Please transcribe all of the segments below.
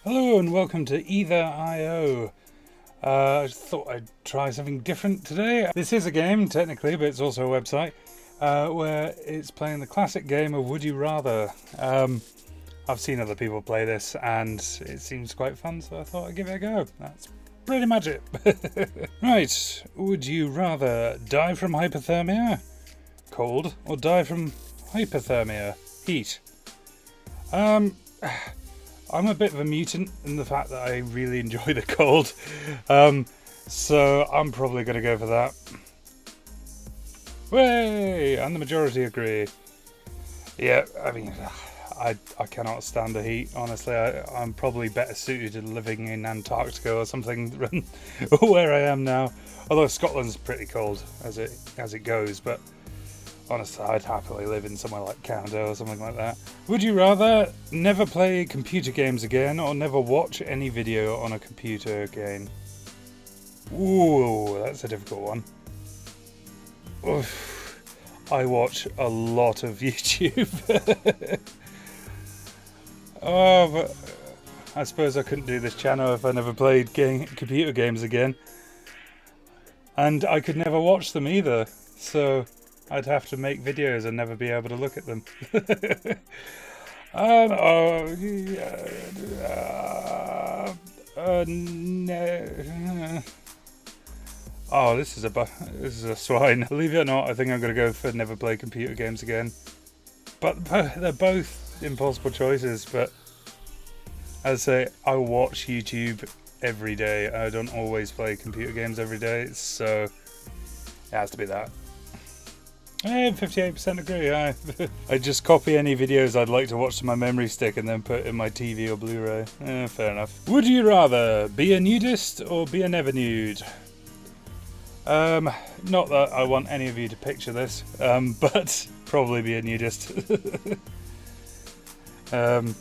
Hello and welcome to Either.io. I just thought I'd try something different today. This is a game, technically, but it's also a website where it's playing the classic game of Would You Rather. I've seen other people play this and it seems quite fun, so I thought I'd give it a go. That's pretty much it. Right, would you rather die from hypothermia, cold, or die from hypothermia, heat? I'm a bit of a mutant in the fact that I really enjoy the cold, so I'm probably going to go for that. Way! And the majority agree. Yeah, I mean, I cannot stand the heat, honestly. I'm probably better suited to living in Antarctica or something than where I am now. Although Scotland's pretty cold as it goes, but honestly, I'd happily live in somewhere like Canada or something like that. Would you rather never play computer games again or never watch any video on a computer again? Ooh, that's a difficult one. Oof. I watch a lot of YouTube. Oh, but I suppose I couldn't do this channel if I never played computer games again. And I could never watch them either, so I'd have to make videos and never be able to look at them. No. Oh, this is a swine. Believe it or not, I think I'm going to go for never play computer games again. But they're both impossible choices. But as I say, I watch YouTube every day. I don't always play computer games every day, so it has to be that. 58% agree. I just copy any videos I'd like to watch to my memory stick and then put in my TV or Blu-ray. Fair enough. Would you rather be a nudist or be a never nude? Not that I want any of you to picture this, but probably be a nudist. I'm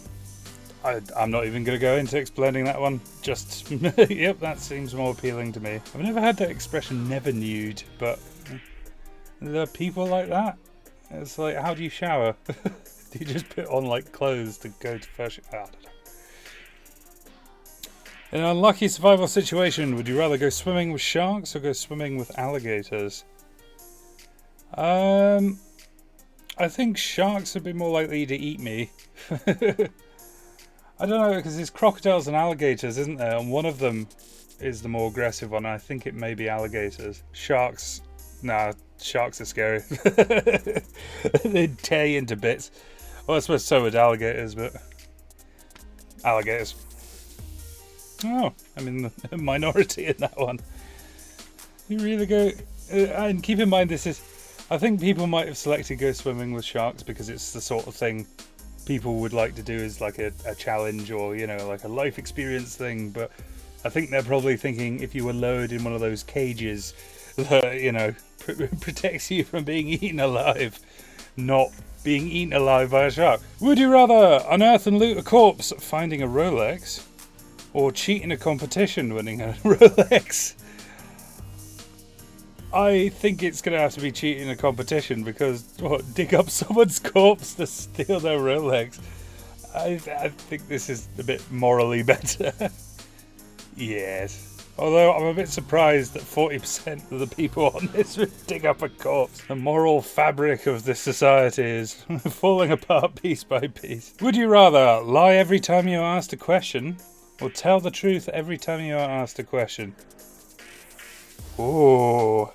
not even going to go into explaining that one. Just, yep, that seems more appealing to me. I've never had that expression never nude, but there are people like that. It's like, how do you shower? Do you just put on like clothes to go to first? I don't know. In an unlucky survival situation, would you rather go swimming with sharks or go swimming with alligators? I think sharks would be more likely to eat me. I don't know, because there's crocodiles and alligators, isn't there? And one of them is the more aggressive one. I think it may be alligators. Sharks, nah. Sharks are scary. They'd tear you into bits. Well, I suppose so would alligators, but alligators. Oh, I'm in the minority in that one. You really go, and keep in mind this is, I think people might have selected go swimming with sharks because it's the sort of thing people would like to do as like a challenge or, you know, like a life experience thing. But I think they're probably thinking if you were lowered in one of those cages that, you know, protects you from being eaten alive, not being eaten alive by a shark. Would you rather unearth and loot a corpse finding a Rolex or cheat in a competition winning a Rolex? I think it's going to have to be cheating in a competition because, what, dig up someone's corpse to steal their Rolex? I think this is a bit morally better. Yes. Although I'm a bit surprised that 40% of the people on this would dig up a corpse. The moral fabric of this society is falling apart piece by piece. Would you rather lie every time you are asked a question or tell the truth every time you are asked a question? Ooh.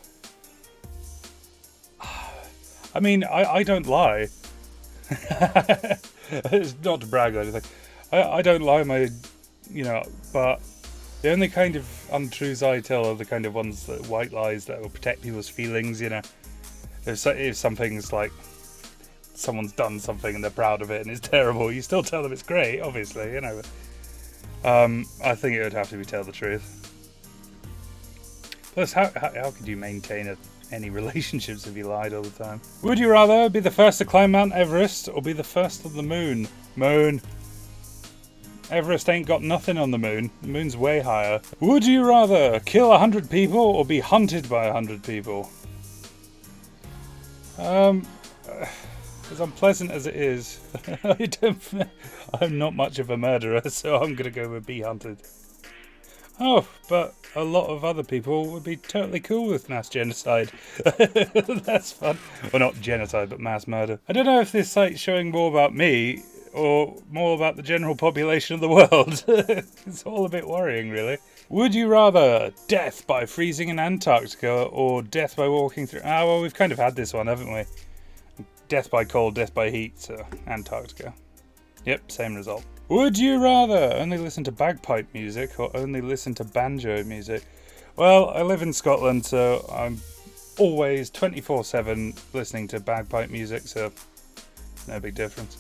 I mean, I don't lie. It's not to brag or anything. I don't lie, but the only kind of untruths I tell are the kind of ones that white lies that will protect people's feelings, you know. If something's like, someone's done something and they're proud of it and it's terrible, you still tell them it's great, obviously, you know. I think it would have to be tell the truth. Plus, how could you maintain any relationships if you lied all the time? Would you rather be the first to climb Mount Everest or be the first on the moon? Moon. Everest ain't got nothing on the moon. The moon's way higher. Would you rather kill 100 people or be hunted by 100 people? As unpleasant as it is, I'm not much of a murderer, so I'm going to go with be hunted. Oh, but a lot of other people would be totally cool with mass genocide. That's fun. Well, not genocide, but mass murder. I don't know if this site's showing more about me or more about the general population of the world. It's all a bit worrying, really. Would you rather death by freezing in Antarctica or death by walking through... Ah, well, we've kind of had this one, haven't we? Death by cold, death by heat, so Antarctica. Yep, same result. Would you rather only listen to bagpipe music or only listen to banjo music? Well, I live in Scotland, so I'm always 24/7 listening to bagpipe music, so no big difference.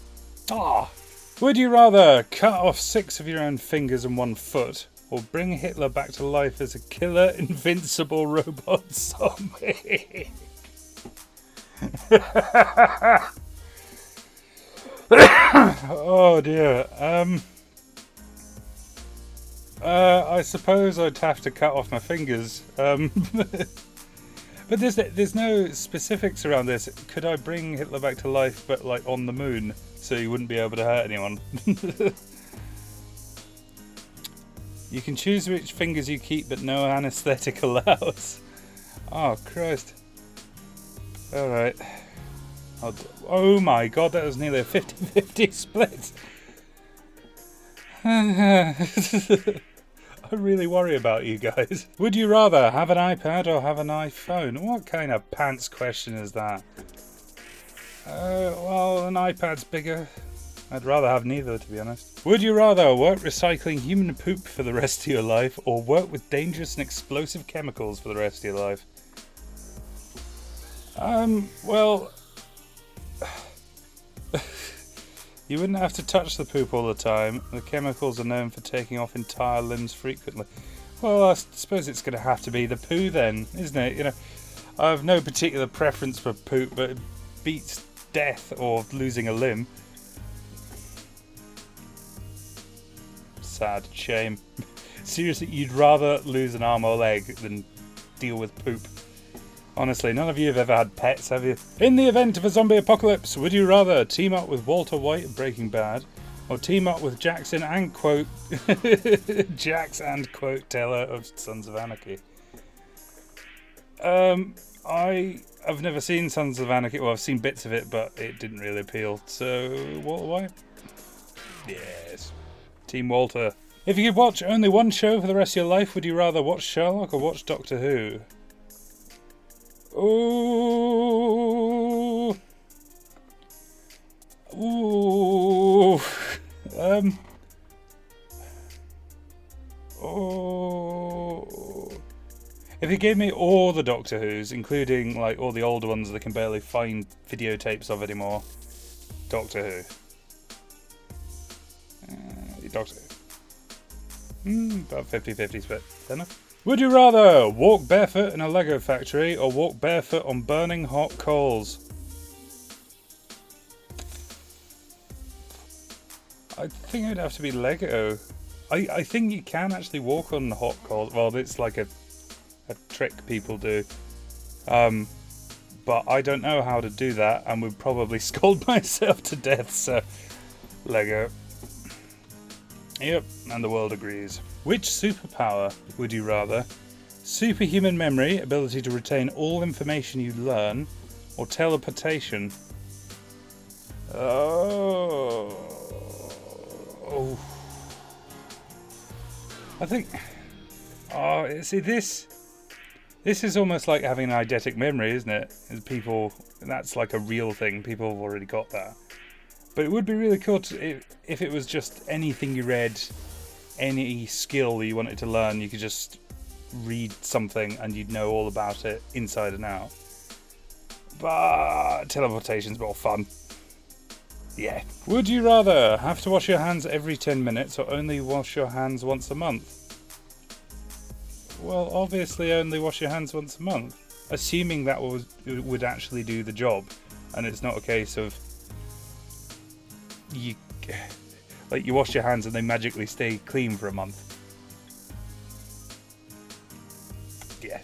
Would you rather cut off 6 of your own fingers and 1 foot or bring Hitler back to life as a killer, invincible robot zombie? Oh dear. I suppose I'd have to cut off my fingers. But there's no specifics around this. Could I bring Hitler back to life, but like on the moon, so he wouldn't be able to hurt anyone? You can choose which fingers you keep, but no anaesthetic allows. Oh Christ. Alright. Oh my god, that was nearly a 50-50 split. I really worry about you guys. Would you rather have an iPad or have an iPhone? What kind of pants question is that? Well, an iPad's bigger. I'd rather have neither, to be honest. Would you rather work recycling human poop for the rest of your life or work with dangerous and explosive chemicals for the rest of your life? Well... You wouldn't have to touch the poop all the time. The chemicals are known for taking off entire limbs frequently. Well, I suppose it's going to have to be the poo then, isn't it? You know, I have no particular preference for poop, but it beats death or losing a limb. Sad, shame. Seriously, you'd rather lose an arm or leg than deal with poop. Honestly, none of you have ever had pets, have you? In the event of a zombie apocalypse, would you rather team up with Walter White of Breaking Bad or team up with Jackson and quote Jax and quote Teller of Sons of Anarchy? I have never seen Sons of Anarchy. Well, I've seen bits of it, but it didn't really appeal. So, Walter White? Yes. Team Walter. If you could watch only one show for the rest of your life, would you rather watch Sherlock or watch Doctor Who? Ooh. Ooh. Oh. If you gave me all the Doctor Who's, including like all the older ones that can barely find videotapes of anymore, Doctor Who. Doctor Who. About 50-50 split. Fair enough. Would you rather walk barefoot in a Lego factory or walk barefoot on burning hot coals? I think it would have to be Lego. I think you can actually walk on hot coals. Well, it's like a trick people do. But I don't know how to do that and would probably scold myself to death, so Lego. Yep, and the world agrees. Which superpower would you rather? Superhuman memory, ability to retain all information you learn, or teleportation? Oh. I think... Oh, see this is almost like having an eidetic memory, isn't it? That's like a real thing. People have already got that. But it would be really cool if it was just anything you read, any skill you wanted to learn, you could just read something and you'd know all about it inside and out. But teleportation's more fun. Yeah. Would you rather have to wash your hands every 10 minutes or only wash your hands once a month? Well, obviously only wash your hands once a month. Assuming that would actually do the job. And it's not a case of you wash your hands and they magically stay clean for a month. Yeah.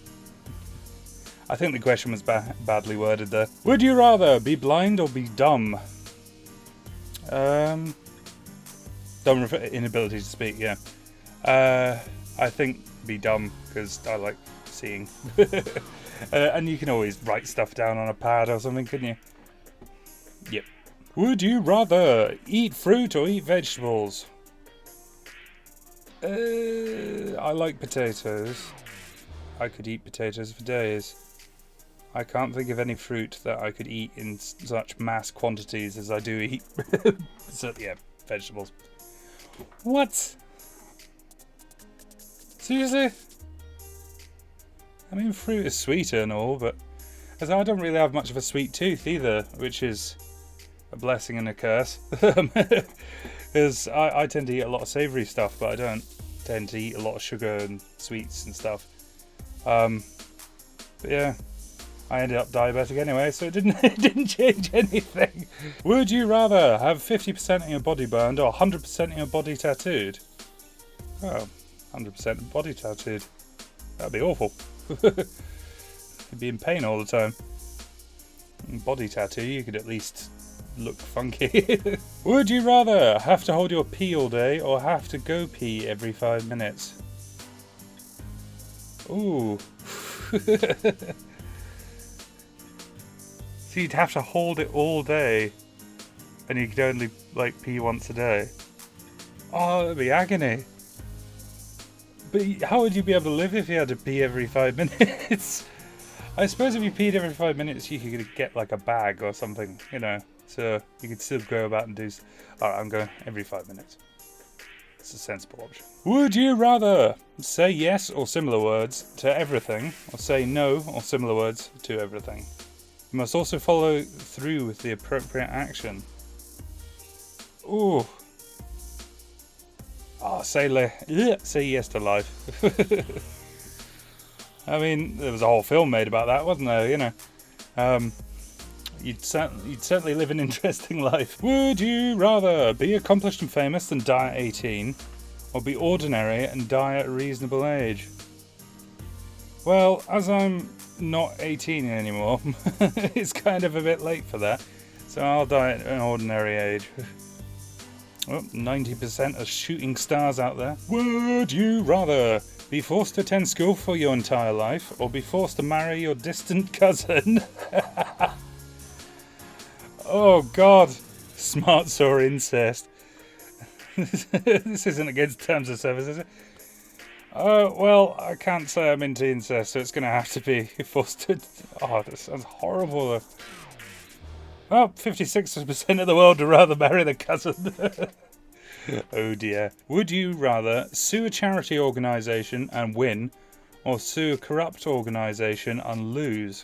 I think the question was badly worded there. Would you rather be blind or be dumb? Dumb inability to speak, yeah. I think be dumb, because I like seeing. And you can always write stuff down on a pad or something, couldn't you? Yep. Would you rather eat fruit or eat vegetables? I like potatoes. I could eat potatoes for days. I can't think of any fruit that I could eat in such mass quantities as I do eat. So, yeah, vegetables. What? Seriously? I mean, fruit is sweeter and all, but as I don't really have much of a sweet tooth either, which is a blessing and a curse. Because I tend to eat a lot of savoury stuff, but I don't tend to eat a lot of sugar and sweets and stuff. But yeah, I ended up diabetic anyway, so it didn't change anything. Would you rather have 50% of your body burned or 100% of your body tattooed? Oh, 100% body tattooed. That'd be awful. You'd be in pain all the time. Body tattoo, you could at least look funky. Would you rather have to hold your pee all day or have to go pee every 5 minutes? Ooh. So you'd have to hold it all day and you could only like pee once a day. Oh, that'd be agony. But how would you be able to live if you had to pee every 5 minutes? I suppose if you peed every 5 minutes you could get like a bag or something, you know. So you could still go about and do... Alright, I'm going every 5 minutes. It's a sensible option. Would you rather say yes or similar words to everything, or say no or similar words to everything? You must also follow through with the appropriate action. Ooh. Oh, say yes to life. I mean, there was a whole film made about that, wasn't there? You know. You'd certainly live an interesting life. Would you rather be accomplished and famous than die at 18, or be ordinary and die at a reasonable age? Well, as I'm not 18 anymore, it's kind of a bit late for that, so I'll die at an ordinary age. Oh, 90% of shooting stars out there. Would you rather be forced to attend school for your entire life, or be forced to marry your distant cousin? Oh God, smarts or incest. This isn't against terms of service, is it? Well, I can't say I'm into incest, so it's going to have to be forced to... Oh, this sounds horrible. Well, 56% of the world would rather marry the cousin. Oh dear. Would you rather sue a charity organisation and win, or sue a corrupt organisation and lose?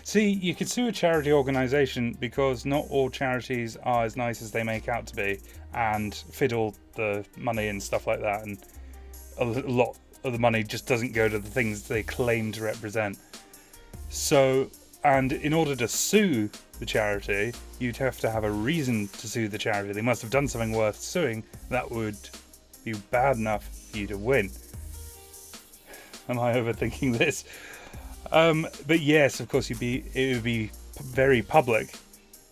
See, you could sue a charity organisation because not all charities are as nice as they make out to be and fiddle the money and stuff like that, and a lot of the money just doesn't go to the things they claim to represent. So, and in order to sue the charity, you'd have to have a reason to sue the charity. They must have done something worth suing that would be bad enough for you to win. Am I overthinking this? But yes, of course, it would be very public.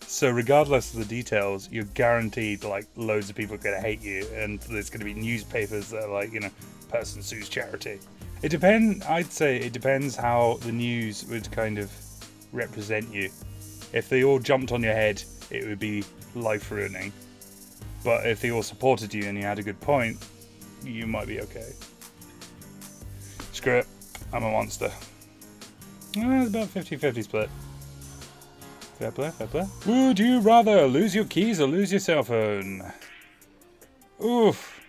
So regardless of the details, you're guaranteed like loads of people are going to hate you, and there's going to be newspapers that are like, you know, person sues charity. It depends. I'd say it depends how the news would kind of represent you. If they all jumped on your head, it would be life ruining. But if they all supported you and you had a good point, you might be okay. Screw it. I'm a monster. It's about 50-50 split. Fair play, fair play. Would you rather lose your keys or lose your cell phone? Oof.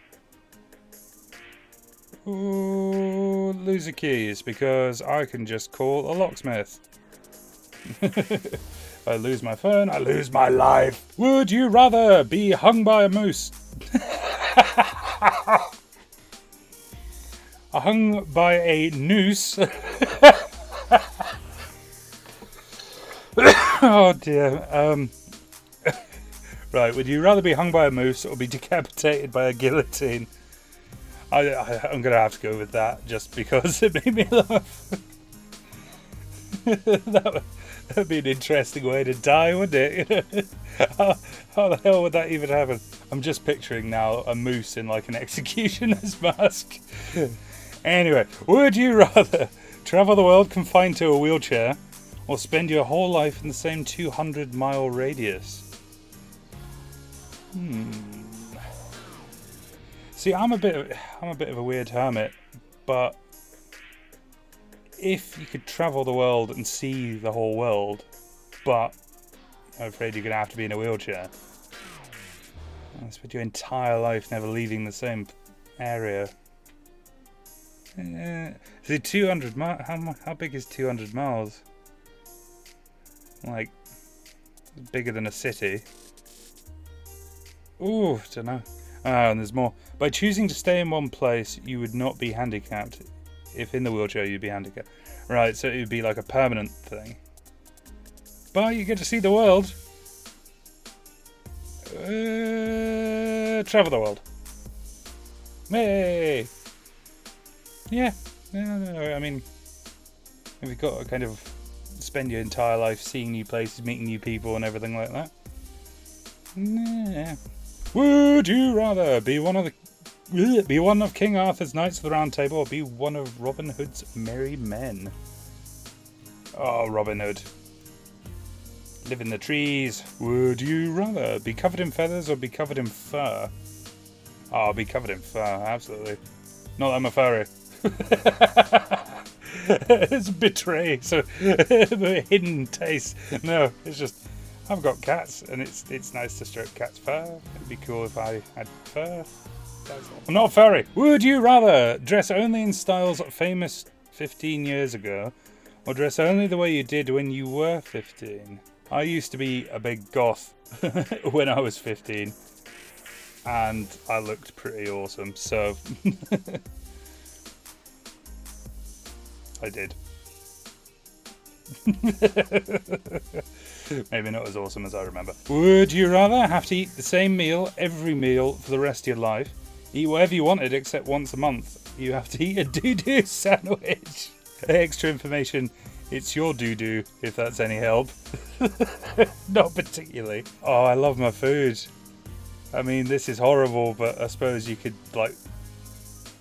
Ooh, lose your keys, because I can just call a locksmith. If I lose my phone, I lose my life. Would you rather be hung by a moose? Hung by a noose. Oh dear. Right, would you rather be hung by a moose or be decapitated by a guillotine? I'm gonna have to go with that just because it made me laugh. that would be an interesting way to die, wouldn't it? How the hell would that even happen? I'm just picturing now a moose in like an executioner's mask. Anyway, would you rather travel the world confined to a wheelchair, or spend your whole life in the same 200-mile radius? See, I'm a bit of a weird hermit, but if you could travel the world and see the whole world, but I'm afraid you're gonna have to be in a wheelchair. And spend your entire life never leaving the same area. See, 200 miles. How big is 200 miles? Like, bigger than a city. Ooh, don't know. And there's more. By choosing to stay in one place, you would not be handicapped. If in the wheelchair, you'd be handicapped. Right, so it would be like a permanent thing. But you get to see the world. Travel the world. Hey! Yeah, I mean, if you've got to kind of spend your entire life seeing new places, meeting new people and everything like that. Yeah. Would you rather be one of King Arthur's Knights of the Round Table, or be one of Robin Hood's merry men? Oh, Robin Hood. Live in the trees. Would you rather be covered in feathers or be covered in fur? Oh, be covered in fur, absolutely. Not that I'm a furry. It's betray, so hidden taste. No, it's just I've got cats, and it's nice to stroke cats' fur. It'd be cool if I had fur. I'm not a furry. Would you rather dress only in styles famous 15 years ago, or dress only the way you did when you were 15? I used to be a big goth when I was 15, and I looked pretty awesome, so I did. Maybe not as awesome as I remember. Would you rather have to eat the same meal every meal for the rest of your life? Eat whatever you wanted except once a month. You have to eat a doo-doo sandwich. Extra information, it's your doo-doo, if that's any help. Not particularly. Oh, I love my food. I mean, this is horrible, but I suppose you could, like,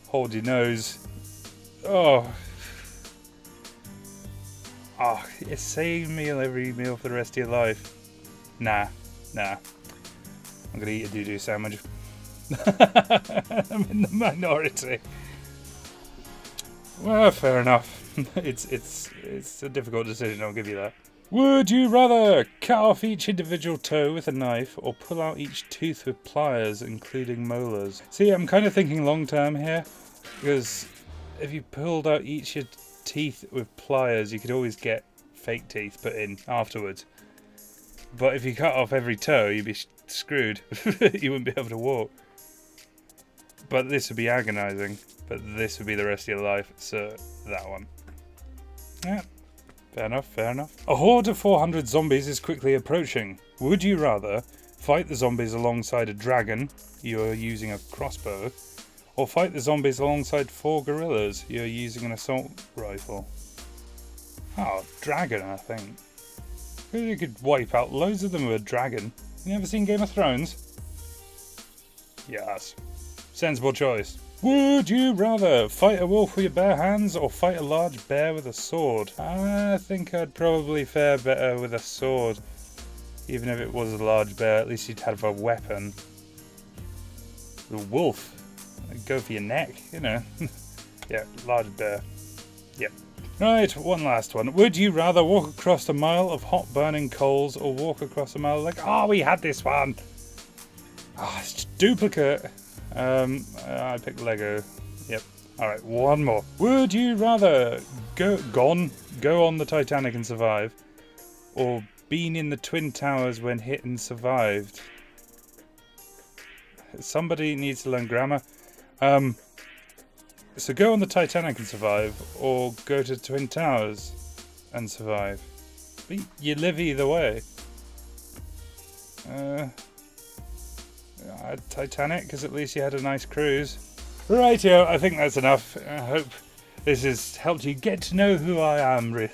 hold your nose. Oh, it's same meal every meal for the rest of your life. Nah. I'm gonna eat a doo-doo sandwich. I'm in the minority. Well, fair enough. It's a difficult decision, I'll give you that. Would you rather cut off each individual toe with a knife, or pull out each tooth with pliers, including molars? See, I'm kind of thinking long term here, because if you pulled out each your teeth with pliers, you could always get fake teeth put in afterwards. But if you cut off every toe, you'd be screwed. You wouldn't be able to walk. But this would be agonizing. But this would be the rest of your life, so that one. Yeah, fair enough. A horde of 400 zombies is quickly approaching. Would you rather fight the zombies alongside a dragon, you are using a crossbow, or fight the zombies alongside 4 gorillas, you're using an assault rifle? Oh, dragon, I think. You could wipe out loads of them with a dragon. You never seen Game of Thrones? Yes. Sensible choice. Would you rather fight a wolf with your bare hands, or fight a large bear with a sword? I think I'd probably fare better with a sword. Even if it was a large bear, at least you'd have a weapon. The wolf, go for your neck, you know. Yeah, large bear. Yep. Right, one last one. Would you rather walk across a mile of hot burning coals, or walk across a mile like... Oh, we had this one! Oh, it's just duplicate. I picked Lego. Yep. Alright, one more. Would you rather go on the Titanic and survive, or been in the Twin Towers when hit and survived? Somebody needs to learn grammar. So go on the Titanic and survive, or go to Twin Towers and survive. But you live either way. Titanic, because at least you had a nice cruise. Rightio, I think that's enough. I hope this has helped you get to know who I am, really.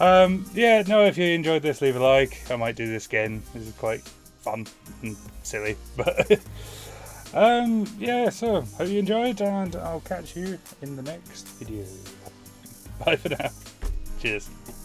Yeah, no, if you enjoyed this, leave a like. I might do this again. This is quite fun and silly, but yeah, so hope you enjoyed, and I'll catch you in the next video. Bye for now. Cheers.